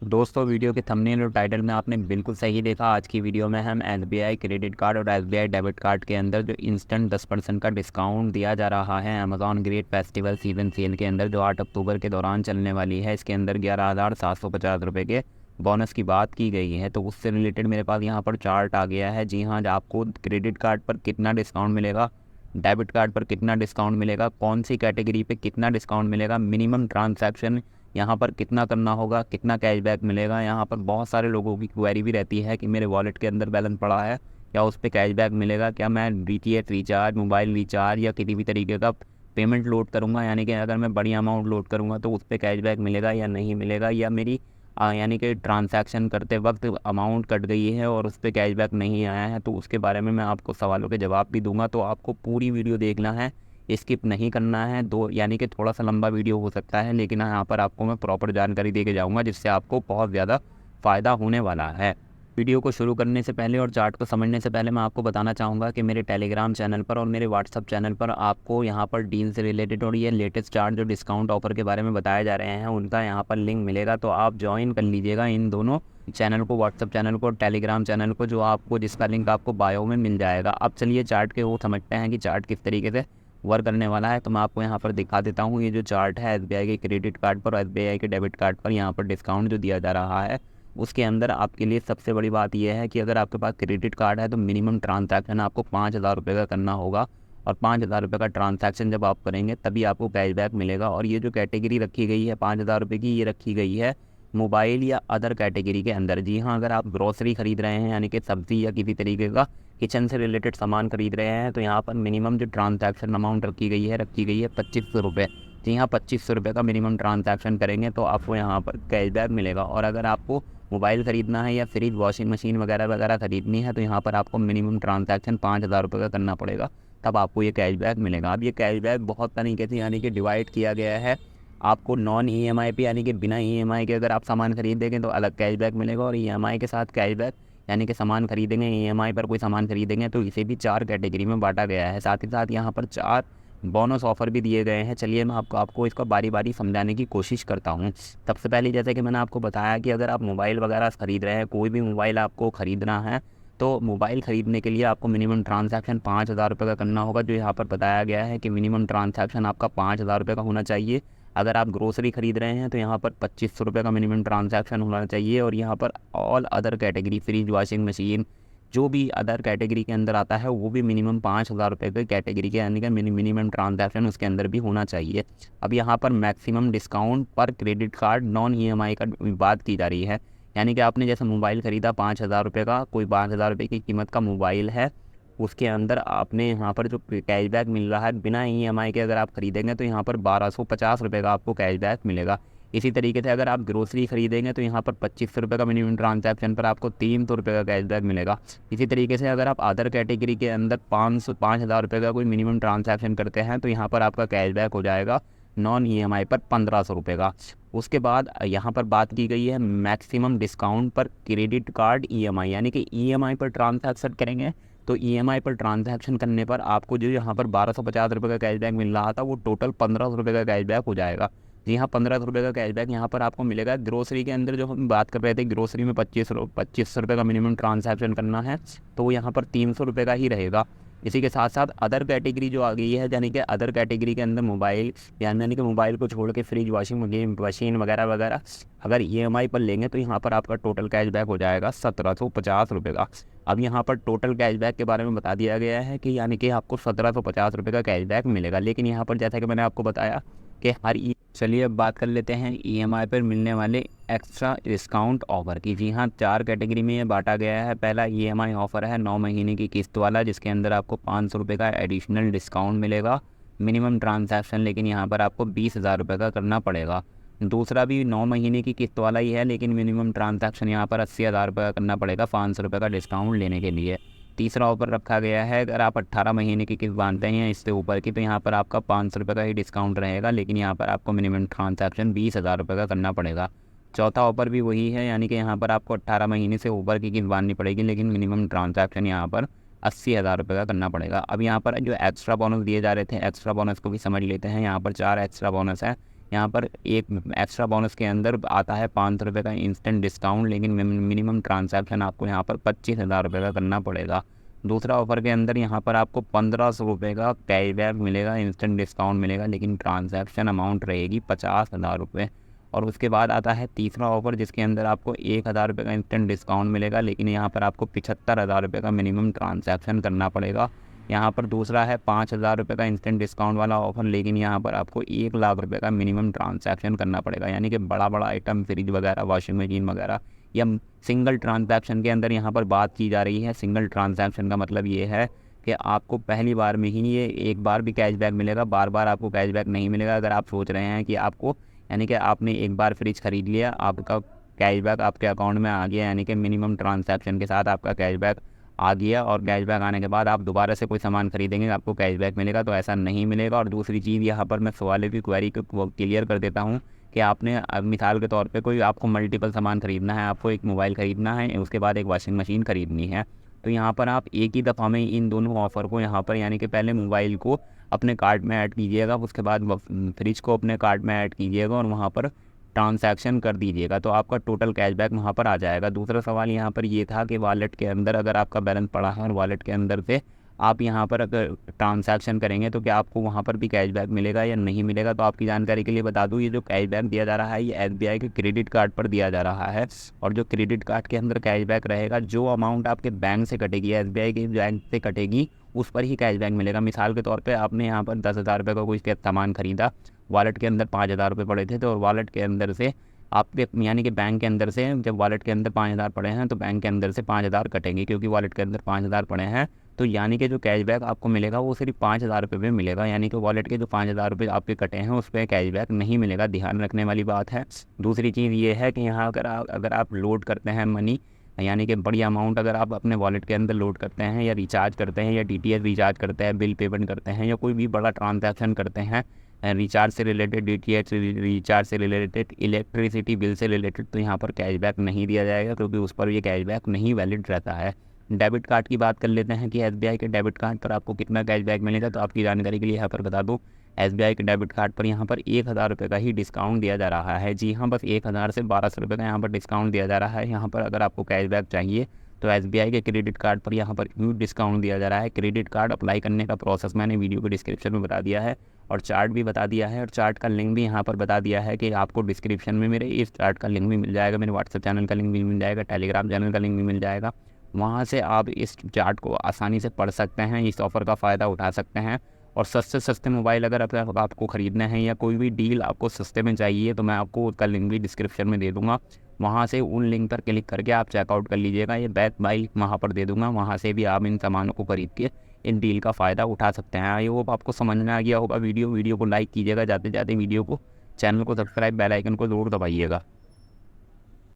दोस्तों, वीडियो के थंबनेल और टाइटल में आपने बिल्कुल सही देखा। आज की वीडियो में हम एसबीआई क्रेडिट कार्ड और एसबीआई डेबिट कार्ड के अंदर जो इंस्टेंट 10% का डिस्काउंट दिया जा रहा है Amazon great festival season cell के अंदर, जो 8 अक्टूबर के दौरान चलने वाली है, इसके अंदर 11,750 रुपये के बोनस की बात की गई है। तो उससे रिलेटेड मेरे पास यहाँ पर चार्ट आ गया है। जी हाँ, आपको क्रेडिट कार्ड पर कितना डिस्काउंट मिलेगा, डेबिट कार्ड पर कितना डिस्काउंट मिलेगा, कौन सी कैटेगरी पे कितना डिस्काउंट मिलेगा, मिनिमम ट्रांजैक्शन यहाँ पर कितना करना होगा, कितना कैशबैक मिलेगा। यहाँ पर बहुत सारे लोगों की क्वेरी भी रहती है कि मेरे वॉलेट के अंदर बैलेंस पड़ा है, क्या उस पर कैशबैक मिलेगा, क्या मैं डीटीएच रिचार्ज, मोबाइल रिचार्ज या किसी भी तरीके का पेमेंट लोड करूँगा, यानी कि अगर मैं बड़ी अमाउंट लोड करूँगा तो उस पर कैशबैक मिलेगा या नहीं मिलेगा, या मेरी यानी कि ट्रांजैक्शन करते वक्त अमाउंट कट गई है और उस पर कैशबैक नहीं आया है, तो उसके बारे में मैं आपको सवालों के जवाब भी दूंगा। तो आपको पूरी वीडियो देखना है, स्किप नहीं करना है। दो यानी कि थोड़ा सा लंबा वीडियो हो सकता है, लेकिन यहाँ पर आपको मैं प्रॉपर जानकारी दे के जाऊँगा, जिससे आपको बहुत ज़्यादा फ़ायदा होने वाला है। वीडियो को शुरू करने से पहले और चार्ट को समझने से पहले मैं आपको बताना चाहूँगा कि मेरे टेलीग्राम चैनल पर और मेरे व्हाट्सअप चैनल पर आपको यहाँ पर डील से रिलेटेड और ये लेटेस्ट चार्ट जो डिस्काउंट ऑफर के बारे में बताए जा रहे हैं, उनका यहाँ पर लिंक मिलेगा। तो आप ज्वाइन कर लीजिएगा इन दोनों चैनल को, व्हाट्सअप चैनल को और टेलीग्राम चैनल को, जो आपको जिसका लिंक आपको बायो में मिल जाएगा। अब चलिए चार्ट के वो समझते हैं कि चार्ट किस तरीके से वर्क करने वाला है। तो मैं आपको यहाँ पर दिखा देता हूँ। ये जो चार्ट है एसबीआई के क्रेडिट कार्ड पर और एसबीआई के डेबिट कार्ड पर यहाँ पर डिस्काउंट जो दिया जा रहा है, उसके अंदर आपके लिए सबसे बड़ी बात यह है कि अगर आपके पास क्रेडिट कार्ड है तो मिनिमम ट्रांजैक्शन आपको 5,000 रुपये का करना होगा, और 5,000 रुपये का ट्रांजैक्शन जब आप करेंगे तभी आपको कैशबैक मिलेगा। और ये जो कैटेगरी रखी गई है 5,000 रुपये की, ये रखी गई है मोबाइल या अदर कैटेगरी के अंदर। जी हाँ, अगर आप ग्रॉसरी खरीद रहे हैं, यानी कि सब्ज़ी या किसी तरीके का किचन से रिलेटेड सामान खरीद रहे हैं, तो यहाँ पर मिनिमम जो ट्रांजैक्शन अमाउंट रखी गई है 2500 रुपये। जी हाँ, 2500 रुपये का मिनिमम ट्रांजैक्शन करेंगे तो आपको यहाँ पर कैशबैक मिलेगा। और अगर आपको मोबाइल ख़रीदना है या फ्रिज, वॉशिंग मशीन वगैरह वगैरह ख़रीदनी है, तो यहाँ पर आपको मिनिमम ट्रांजैक्शन 5,000 रुपये का करना पड़ेगा, तब आपको ये कैशबैक मिलेगा। अब ये कैशबैक बहुत तरीके से यानी कि डिवाइड किया गया है। आपको नॉन ईएमआई पे यानी कि बिना ईएमआई के अगर आप सामान खरीदेंगे तो अलग कैशबैक मिलेगा, और ईएमआई के साथ कैशबैक यानी कि सामान खरीदेंगे, ईएमआई पर कोई सामान खरीदेंगे, तो इसे भी 4 कैटेगरी में बांटा गया है। साथ ही साथ यहाँ पर 4 बोनस ऑफ़र भी दिए गए हैं। चलिए मैं आपको इसका बारी बारी समझाने की कोशिश करता हूँ। सबसे पहले जैसे कि मैंने आपको बताया कि अगर आप मोबाइल वगैरह ख़रीद रहे हैं, कोई भी मोबाइल आपको ख़रीदना है, तो मोबाइल ख़रीदने के लिए आपको मिनिमम ट्रांजैक्शन 5,000 रुपये का करना होगा। जो यहाँ पर बताया गया है कि मिनिमम ट्रांजैक्शन आपका 5,000 रुपये का होना चाहिए। अगर आप ग्रोसरी खरीद रहे हैं तो यहाँ पर 2500 रुपये का मिनिमम ट्रांजैक्शन होना चाहिए। और यहाँ पर all other category, fridge, washing machine, जो भी अदर कैटेगरी के अंदर आता है, वो भी मिनिमम 5,000 रुपये के कैटेगरी के यानी कि मिनिमम ट्रांजैक्शन उसके अंदर भी होना चाहिए। अब यहाँ पर मैक्सिमम डिस्काउंट पर क्रेडिट कार्ड नॉन ईएमआई का बात की जा रही है। यानी कि आपने जैसे मोबाइल ख़रीदा 5,000 रुपये का, कोई 5,000 रुपये की कीमत का मोबाइल है, उसके अंदर आपने यहाँ पर जो कैशबैक मिल रहा है बिना ईएमआई के अगर आप ख़रीदेंगे तो यहाँ पर 1,250 रुपये का आपको कैशबैक मिलेगा। इसी तरीके से अगर आप ग्रोसरी खरीदेंगे तो यहाँ पर 2500 रुपये का मिनिमम ट्रांजैक्शन पर आपको 300 रुपये का कैशबैक मिलेगा। इसी तरीके से अगर आप अदर कैटेगरी के अंदर 5,000 रुपये का कोई मिनिमम ट्रांजैक्शन करते हैं, तो यहाँ पर आपका कैशबैक हो जाएगा नॉन ईएमआई पर 1,500 रुपये का। उसके बाद यहाँ पर बात की गई है मैक्सिमम डिस्काउंट पर क्रेडिट कार्ड ईएमआई, यानी कि ईएमआई पर ट्रांजैक्शन करेंगे तो ईएमआई पर ट्रांजैक्शन करने पर आपको जो यहाँ पर 1,250 रुपये का कैशबैक मिल रहा था, वो टोटल 1,500 रुपये का कैशबैक हो जाएगा। जी हाँ, 1,500 रुपये का कैशबैक यहाँ पर आपको मिलेगा। ग्रोसरी के अंदर जो हम बात कर रहे थे, ग्रोसरी में 2500 रुपये का मिनिमम ट्रांजैक्शन करना है, तो वो यहाँ पर 300 रुपये का ही रहेगा। इसी के साथ साथ अदर कैटेगरी जो आ गई है, यानी कि अदर कैटेगरी के अंदर मोबाइल, यानी कि मोबाइल को छोड़ के फ्रिज, वॉशिंग मशीन वगैरह वगैरह अगर ईएमआई पर लेंगे तो यहाँ पर आपका टोटल कैशबैक हो जाएगा 1,750 रुपये का। अब यहाँ पर टोटल कैशबैक के बारे में बता दिया गया है कि यानी कि आपको 1,750 रुपये का कैशबैक मिलेगा। लेकिन यहाँ पर जैसा कि मैंने आपको बताया कि चलिए अब बात कर लेते हैं ईएमआई पर मिलने वाले एक्स्ट्रा डिस्काउंट ऑफ़र की। जी हाँ, 4 कैटेगरी में ये बांटा गया है। पहला ईएमआई ऑफ़र है 9 महीने की किस्त वाला, जिसके अंदर आपको 500 रुपये का एडिशनल डिस्काउंट मिलेगा। मिनिमम ट्रांजैक्शन लेकिन यहाँ पर आपको 20,000 रुपये का करना पड़ेगा। दूसरा भी 9 महीने की किस्त वाला ही है, लेकिन मिनिमम ट्रांजैक्शन यहाँ पर 80,000 रुपये का करना पड़ेगा 500 रुपये का डिस्काउंट लेने के लिए। तीसरा ऑफर रखा गया है, अगर आप 18 महीने की किस्त बांधते हैं इससे ऊपर की, तो यहाँ पर आपका 500 रुपये का ही डिस्काउंट रहेगा, लेकिन यहाँ पर आपको मिनिमम ट्रांजैक्शन 20,000 रुपये का करना पड़ेगा। चौथा ऑफर भी वही है, यानी कि यहाँ पर आपको 18 महीने से ऊपर की किस्त बांधनी पड़ेगी, लेकिन मिनिमम ट्रांजैक्शन यहाँ पर 80,000 रुपये का करना पड़ेगा। अब यहाँ पर जो एक्स्ट्रा बोनस दिए जा रहे थे, एक्स्ट्रा बोनस को भी समझ लेते हैं। यहाँ पर 4 एक्स्ट्रा बोनस है। यहाँ पर एक एक्स्ट्रा बोनस के अंदर आता है 500 रुपये का इंस्टेंट डिस्काउंट, लेकिन मिनिमम ट्रांजैक्शन आपको यहाँ पर 25,000 रुपये का करना पड़ेगा। दूसरा ऑफर के अंदर यहाँ पर आपको 1500 रुपये का कैशबैक मिलेगा, इंस्टेंट डिस्काउंट मिलेगा, लेकिन ट्रांजैक्शन अमाउंट रहेगी 50,000 रुपये। और उसके बाद आता है तीसरा ऑफर, जिसके अंदर आपको 1000 रुपये का इंस्टेंट डिस्काउंट मिलेगा, लेकिन यहाँ पर आपको 75,000 रुपये का मिनिमम ट्रांजैक्शन करना पड़ेगा। यहाँ पर दूसरा है 5000 रुपये का इंस्टेंट डिस्काउंट वाला ऑफर, लेकिन यहाँ पर आपको 1,00,000 रुपये का मिनिमम ट्रांजैक्शन करना पड़ेगा। यानी कि बड़ा आइटम फ्रिज वगैरह, वॉशिंग मशीन वगैरह, या सिंगल ट्रांजैक्शन के अंदर यहाँ पर बात की जा रही है। सिंगल ट्रांजैक्शन का मतलब ये है कि आपको पहली बार में ही ये एक बार भी कैशबैक मिलेगा, बार बार आपको कैशबैक नहीं मिलेगा। अगर आप सोच रहे हैं कि आपको, यानी कि आपने एक बार फ्रिज ख़रीद लिया, आपका कैशबैक आपके अकाउंट में आ गया, यानी कि मिनिमम ट्रांजैक्शन के साथ आपका कैशबैक आ गया, और कैशबैक आने के बाद आप दोबारा से कोई सामान खरीदेंगे आपको कैशबैक मिलेगा, तो ऐसा नहीं मिलेगा। और दूसरी चीज़ यहाँ पर मैं सवाल की क्वेरी को क्लियर कर देता हूँ कि आपने मिसाल के तौर पे कोई आपको मल्टीपल सामान ख़रीदना है, आपको एक मोबाइल ख़रीदना है, उसके बाद एक वॉशिंग मशीन ख़रीदनी है, तो यहाँ पर आप एक ही दफ़ा में इन दोनों ऑफ़र को यहाँ पर, यानी कि पहले मोबाइल को अपने कार्ट में ऐड कीजिएगा, उसके बाद फ्रिज को अपने कार्ट में ऐड कीजिएगा और वहाँ पर ट्रांजैक्शन कर दीजिएगा, तो आपका टोटल कैशबैक वहाँ पर आ जाएगा। दूसरा सवाल यहाँ पर ये था कि वॉलेट के अंदर अगर आपका बैलेंस पड़ा है और वॉलेट के अंदर से आप यहाँ पर अगर ट्रांजैक्शन करेंगे तो क्या आपको वहाँ पर भी कैशबैक मिलेगा या नहीं मिलेगा। तो आपकी जानकारी के लिए बता दूँ, ये जो कैशबैक दिया जा रहा है ये SBI के क्रेडिट कार्ड पर दिया जा रहा है, और जो क्रेडिट कार्ड के अंदर कैशबैक रहेगा, जो अमाउंट आपके बैंक से कटेगी, SBI के बैंक से कटेगी, उस पर ही कैशबैक मिलेगा। मिसाल के तौर पर आपने यहाँ पर 10,000 रुपये का कोई सामान खरीदा, वॉलेट के अंदर 5,000 रुपये पड़े थे, तो वॉलेट के अंदर से आपके, यानी कि बैंक के अंदर से जब वॉलेट के अंदर 5,000 पड़े हैं तो बैंक के अंदर से 5,000 कटेंगे, क्योंकि वॉलेट के अंदर 5,000 पड़े हैं। तो यानी कि जो कैशबैक आपको मिलेगा वो सिर्फ 5,000 रुपये में मिलेगा, यानी कि वॉलेट के जो 5,000 रुपये आपके कटे हैं उस पर कैशबैक नहीं मिलेगा। ध्यान रखने वाली बात है। दूसरी चीज़ ये है कि यहाँ अगर आप लोड करते हैं मनी, यानी कि बड़ी अमाउंट अगर आप अपने वॉलेट के अंदर लोड करते हैं, या रिचार्ज करते हैं, या DTH रिचार्ज करते हैं, बिल पेमेंट करते हैं, या कोई भी बड़ा ट्रांजैक्शन करते हैं रिचार्ज से रिलेटेड, DTH रिचार्ज से रिलेटेड, इलेक्ट्रिसिटी बिल से रिलेटेड, तो यहाँ पर कैशबैक नहीं दिया जाएगा, क्योंकि उस पर ये कैशबैक नहीं वैलिड रहता है। डेबिट कार्ड की बात कर लेते हैं कि SBI के डेबिट कार्ड पर आपको कितना कैशबैक मिलेगा। तो आपकी जानकारी के लिए यहाँ पर बता दूँ, SBI के डेबिट कार्ड पर यहाँ पर 1,000 रुपये का ही डिस्काउंट दिया जा रहा है। जी हाँ, बस 1,000 से 1,200 रुपये का यहाँ पर डिस्काउंट दिया जा रहा है। यहाँ पर अगर आपको कैशबैक चाहिए तो SBI के क्रेडिट कार्ड पर यहाँ पर ह्यूज डिस्काउंट दिया जा रहा है। क्रेडिट कार्ड अप्लाई करने का प्रोसेस मैंने वीडियो के डिस्क्रिप्शन में बता दिया है, और चार्ट भी बता दिया है, और चार्ट का लिंक भी यहाँ पर बता दिया है कि आपको डिस्क्रिप्शन में मेरे इस चार्ट का लिंक भी मिल जाएगा, मेरे व्हाट्सएप चैनल का लिंक भी मिल जाएगा, टेलीग्राम चैनल का लिंक भी मिल जाएगा। वहाँ से आप इस चार्ट को आसानी से पढ़ सकते हैं, इस ऑफ़र का फ़ायदा उठा सकते हैं। और सस्ते सस्ते मोबाइल अगर आपको ख़रीदना है, या कोई भी डील आपको सस्ते में चाहिए, तो मैं आपको उसका लिंक भी डिस्क्रिप्शन में दे दूँगा। वहाँ से उन लिंक पर क्लिक करके आप चेकआउट कर लीजिएगा। ये बेस्ट बाई वहाँ पर दे दूँगा, वहाँ से भी आप इन सामानों को ख़रीद के इन डील का फ़ायदा उठा सकते हैं। आई होप आपको समझ में आ गया होगा वीडियो को लाइक कीजिएगा, जाते जाते वीडियो को, चैनल को सब्सक्राइब, बेल आइकन को ज़रूर दबाइएगा।